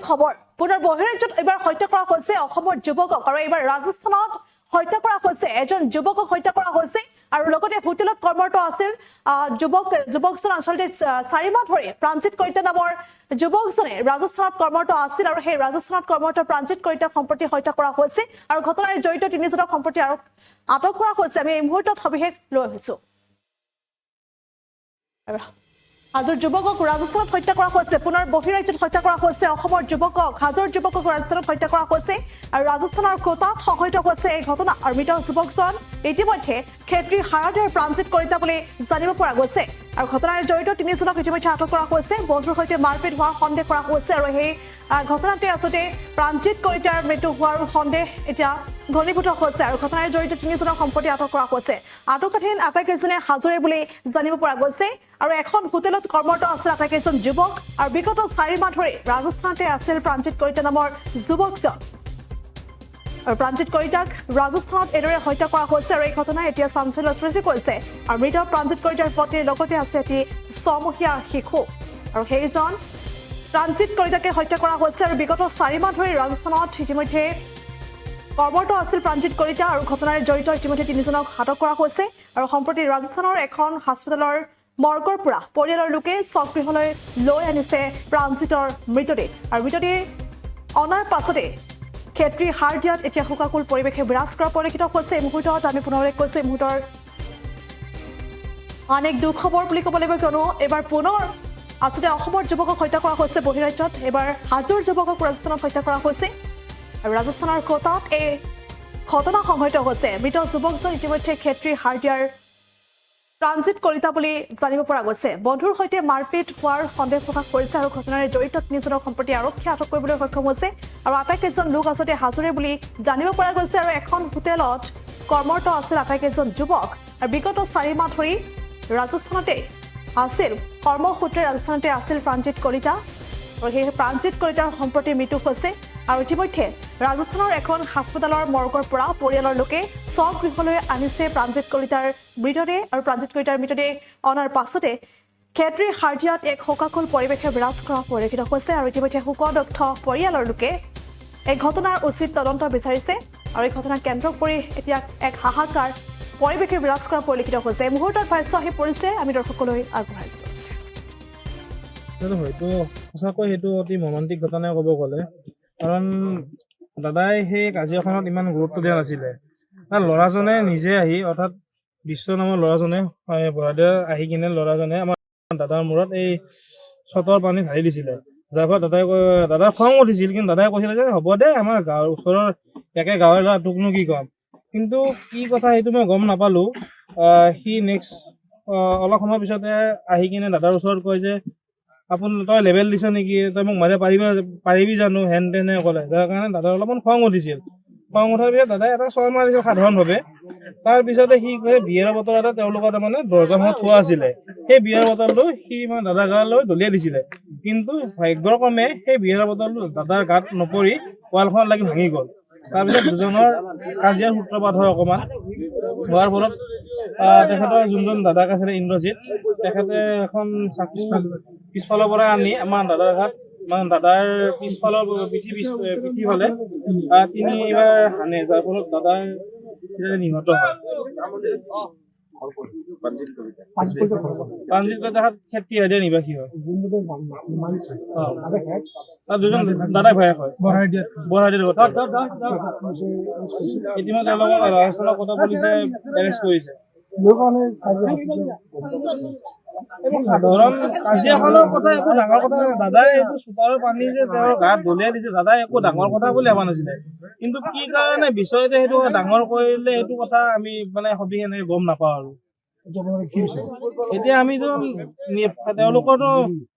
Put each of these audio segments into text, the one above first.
খবৰ পুনৰ বহিৰাজ্যত এবাৰ হত্যা কৰা হৈছে অসমৰ যুৱকক আৰু এবাৰ ৰাজস্থানত হত্যা কৰা হৈছে এজন যুৱকক হত্যা কৰা হৈছে আৰু লগতে হোটেলত কৰ্মৰত আছিল যুৱকজন আচলতে 4 মাহ ধৰি প্ৰাঞ্জিত কলিতা নামৰ যুৱকজনে ৰাজস্থানত কৰ্মৰত আছিল আৰু সেই ৰাজস্থানত কৰ্মৰত প্ৰাঞ্জিত কলিতাক সম্প্ৰতি হত্যা কৰা হৈছে আৰু ঘটনাৰে জড়িত 3জনক সম্প্ৰতি আটক কৰা হৈছে। আমি এই মুহূৰ্তত সবিশেষ লৈ আহিছো। হাজোৰ যুৱকক ৰাজস্থানত হত্যা কৰা হৈছে পুনৰ বহিৰাজ্যত হত্যা কৰা হৈছে অসমৰ যুৱকক হাজোৰ যুৱকক ৰাজস্থানত হত্যা কৰা হৈছে আৰু ৰাজস্থানৰ কোটাত সংঘটিত হৈছে এই ঘটনা আৰু মৃত যুৱকজন ইতিমধ্যে ক্ষেত্ৰী হাৰাদিয়াৰ প্ৰাঞ্জিত কলিতা বুলি জানিব পৰা গৈছে আৰু ঘটনাৰে জড়িত 3জনক ইতিমধ্যে আটক কৰা হৈছে বন্ধুৰ সৈতে মাৰপিট হোৱাৰ সন্দেহ কৰা হৈছে আৰু সেই ঘটনাতে আচলতে প্ৰাঞ্জিত কলিতাৰ মৃত্যু হোৱাৰ সন্দেহ এতিয়া ঘনীভূত হৈছে আৰু ঘটনাৰে জড়িত 3জনক সম্প্ৰতি আটক কৰা হৈছে। আটকাধীন আটাইকেইজনে হাজোৰে বুলি জানিব পৰা গৈছে আৰু এখন হোটেলত কৰ্মৰত আছিল আটাইকেইজন যুৱক আৰু বিগত 4 মাহ ধৰি ৰাজস্থানতে আছিল প্ৰাঞ্জিত কলিতা নামৰ যুৱকজন আৰু প্ৰাঞ্জিত কলিতাক ৰাজস্থানত এদৰে হত্যা কৰা হৈছে আৰু এই ঘটনাই এতিয়া চাঞ্চল্য সৃষ্টি কৰিছে আৰু মৃত প্ৰাঞ্জিত কলিতাৰ পত্নীৰ লগতে আছে এটি 6 মহীয়া শিশু আৰু সেইজন প্ৰাঞ্জিত কলিতাকে হত্যা কৰা হৈছে আৰু বিগত 4 মাহ ধৰি ৰাজস্থানত ইতিমধ্যে কৰ্মৰত আছিল প্ৰাঞ্জিত কলিতা আৰু ঘটনাৰে জড়িত ইতিমধ্যে 3জনক আটক কৰা হৈছে আৰু সম্প্ৰতি ৰাজস্থানৰ এখন হাস্পতালৰ মৰ্গৰ পৰা পৰিয়ালৰ লোকে স্বগৃহলৈ লৈ আনিছে প্ৰাঞ্জিতৰ মৃতদেহ আৰু মৃতদেহ অনাৰ পাছতে ক্ষেত্ৰী হাৰদিয়াত এতিয়া শোকাকুল পৰিৱেশে বিৰাজ কৰা পৰিলক্ষিত হৈছে। এই মুহূৰ্তত আমি পুনৰ কৈছো এই মুহূৰ্তৰ অনেক দুখ খবৰ বুলি ক'ব লাগিব কিয়নো এবাৰ পুনৰ আচলতে অসমৰ যুৱকক হত্যা কৰা হৈছে বহিৰাজ্যত এবাৰ হাজোৰ যুৱকক ৰাজস্থানত হত্যা কৰা হৈছে আৰু ৰাজস্থানৰ কোটাত এই ঘটনা সংঘটিত হৈছে। মৃত যুৱকজন ইতিমধ্যে ক্ষেত্ৰী হাৰদিয়াৰ প্ৰাঞ্জিত কলিতা বুলি জানিব পৰা গৈছে বন্ধুৰ সৈতে মাৰপিট হোৱাৰ সন্দেহ প্ৰকাশ কৰিছে আৰু ঘটনাৰে জড়িত 3জনক সম্প্ৰতি আৰক্ষীয়ে আটক কৰিবলৈ সক্ষম হৈছে আৰু আটাইকেইজন লোক আচলতে হাজোৰে বুলি জানিব পৰা গৈছে আৰু এখন হোটেলত কৰ্মৰত আছিল আটাইকেইজন যুৱক আৰু বিগত 4 মাহ ধৰি ৰাজস্থানতে আছিল কৰ্মসূত্ৰে ৰাজস্থানতে আছিল প্ৰাঞ্জিত কলিতা আৰু সেই প্ৰাঞ্জিত কলিতাৰ সম্প্ৰতি মৃত্যু হৈছে আৰু ইতিমধ্যে ৰাজস্থানৰ এখন হাস্পতালৰ মৰ্গৰ পৰা পৰিয়ালৰ লোকে স্বগৃহলৈ আনিছে প্ৰাঞ্জিত কলিতাৰ মৃতদেহ আৰু প্ৰাঞ্জিত কলিতাৰ মৃতদেহ অনাৰ পাছতে ক্ষেত্ৰী হাৰদিয়াত এক শোকাকুল পৰিৱেশে বিৰাজ কৰা পৰিলক্ষিত হৈছে আৰু ইতিমধ্যে শোকদগ্ধ পৰিয়ালৰ লোকে এই ঘটনাৰ উচিত তদন্ত বিচাৰিছে আৰু এই ঘটনাক কেন্দ্ৰ কৰি এতিয়া এক হাহাকাৰ পৰিৱেশে বিৰাজ কৰা পৰিলক্ষিত হৈছে। এই মুহূৰ্তত ভাষ্য আহি পৰিছে আমি দৰ্শকলৈ আগবঢ়াইছো। হয়তো সঁচাকৈ সেইটো অতি মৰ্মান্তিক ঘটনাই ক'ব গ'লে কাৰণ দাদাই সেই কাজিয়াখনত ইমান গুৰুত্ব দিয়া নাছিলে তাৰ ল'ৰাজনে নিজে আহি অৰ্থাৎ বিশ্ব নামৰ ল'ৰাজনে বৰাদিয়াৰ আহি কিনে ল'ৰাজনে আমাৰ দাদাৰ মূৰত এই চটৰ পানী ঢালি দিছিলে যাৰ ফলত দাদাৰ খং উঠিছিল কিন্তু দাদাই কৈছিলে যে হ'ব দে আমাৰ গাঁৱৰ ওচৰৰ একে গাঁৱৰ ল'ৰা তোকনো কি ক'ম কিন্তু কি কথা সেইটো মই গম নাপালোঁ। সি নেক্সট অলপ সময়ৰ পিছতে আহি কিনে দাদাৰ ওচৰত কয় যে তই লেবেল দিছ নেকি তই মোক মাৰিব পাৰিবি জানো হেন তেনে ক'লে যাৰ কাৰণে দাদাৰ অলপমান খং উঠিছিল খং উঠাৰ পিছত দাদাই এটা চৰ মাৰিছিল সাধাৰণভাৱে তাৰপিছতে সি কয় বিয়েৰৰ বটল এটা তেওঁলোকৰ তাৰমানে দৰ্জাখনত থোৱা আছিলে সেই বিয়েৰৰ বটলটো সি মানে দাদাৰ গালৈ দলিয়াই দিছিলে কিন্তু ভাগ্যক্ৰমে সেই বিয়েৰৰ বটলটো দাদাৰ গাত নপৰি ৱালখনত লাগি ভাঙি গ'ল। তাৰপিছত দুজনৰ কাজিয়াৰ সূত্ৰপাত হয় অকণমান হোৱাৰ ফলত তেখেতৰ যোনজন দাদাক আছিলে ইন্দ্ৰজিৎ তেখেতে এখন পিছফালৰ পৰা আনি আমাৰ দাদাৰ গাত মানে দাদাৰ পিছফালৰ পিঠি ফালে 3বাৰ হানে যাৰ ফলত দাদাৰ নিহত হয়। প্ৰাঞ্জিত কলিতা ক্ষেত্ৰী হাৰদিয়াৰ নিবাসী হয়। দুজন দাদাই ভায়েক হয় বৰহাদিয়াৰ ইতিমধ্যে তেওঁলোকক ৰাজস্থানৰ কোটা পুলিচে এৰেষ্ট কৰিছে। সাধাৰণ কাজিয়াখনৰ কথা একো ডাঙৰ কথা নাই দাদাই এইটো চোতালৰ পানী যে তেওঁৰ গাত দলিয়াই দিছে দাদাই একো ডাঙৰ কথা বুলি ভবা নাছিলে কিন্তু কি কাৰণে বিষয়তে সেইটো ডাঙৰ কৰিলে সেইটো কথা আমি মানে সঠিক এনেকে গম নাপাওঁ আৰু এতিয়া আমিতো তেওঁলোকৰতো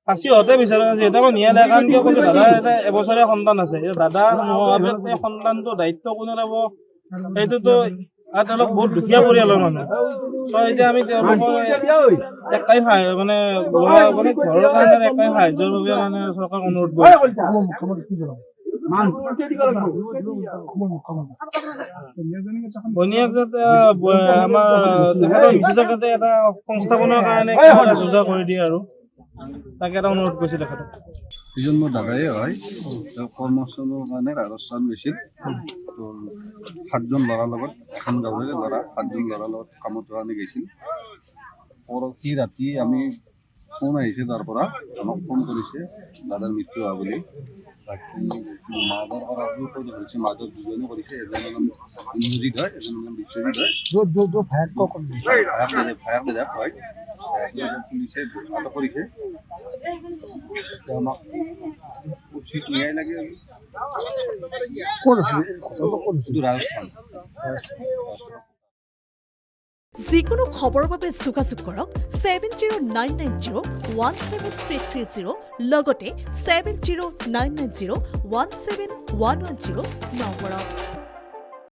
ফাঁচি হওঁতে বিচাৰো যিহেতু আমাৰ নিয়ালে কাৰণ কিয় কৈছে দাদাৰ এটা এবছৰীয়া সন্তান আছে দাদা নোহোৱাৰ পিছত এই সন্তানটো দায়িত্ব কোনে ল'ব সেইটোতো আৰু তেওঁলোক বহুত দুখীয়া পৰিয়ালৰ মানুহ এতিয়া আমি তেওঁলোকৰ একটাই মানে ঘৰৰ কাৰণে একটাই সাহায্যৰ বাবে মানে চৰকাৰক অনুৰোধ কৰিছোঁ। ভনীয়েক যাতে আমাৰ তেখেতৰ বিশেষ যাতে এটা সংস্থাপনৰ কাৰণে যোজা কৰি দিয়ে আৰু তাকে এটা অনুৰোধ কৰিছিল তেখেতক। দুজন মোৰ দাদাই হয়। তেওঁ কৰ্মস্থলৰ কাৰণে ৰাজস্থান গৈছিল। তো 7জন ল'ৰাৰ লগত, এখন গাঁৱৰে ল'ৰা 7জন ল'ৰাৰ লগত কামত কাৰণে গৈছিল। পৰহি ৰাতি আমি ফোন আহিছে তাৰ পৰা, আমাক ফোন কৰিছে দাদাৰ মৃত্যু হোৱা বুলি। বাকী মাদৰ কৰাটো হৈছে, মাদৰ দুজনে কৰিছে, এজন ইংৰাজীত হয়, এজন বিশ্বজিত হয়। ভায়াক বেদাক হয়। পুলিচে আটক কৰিছে। আমাক উচিত ন্যায় লাগে আৰু। এইটো ৰাজস্থান। যিকোনো খবৰৰ বাবে যোগাযোগ কৰক 7099017330 লগতে 7099017110 নম্বৰত।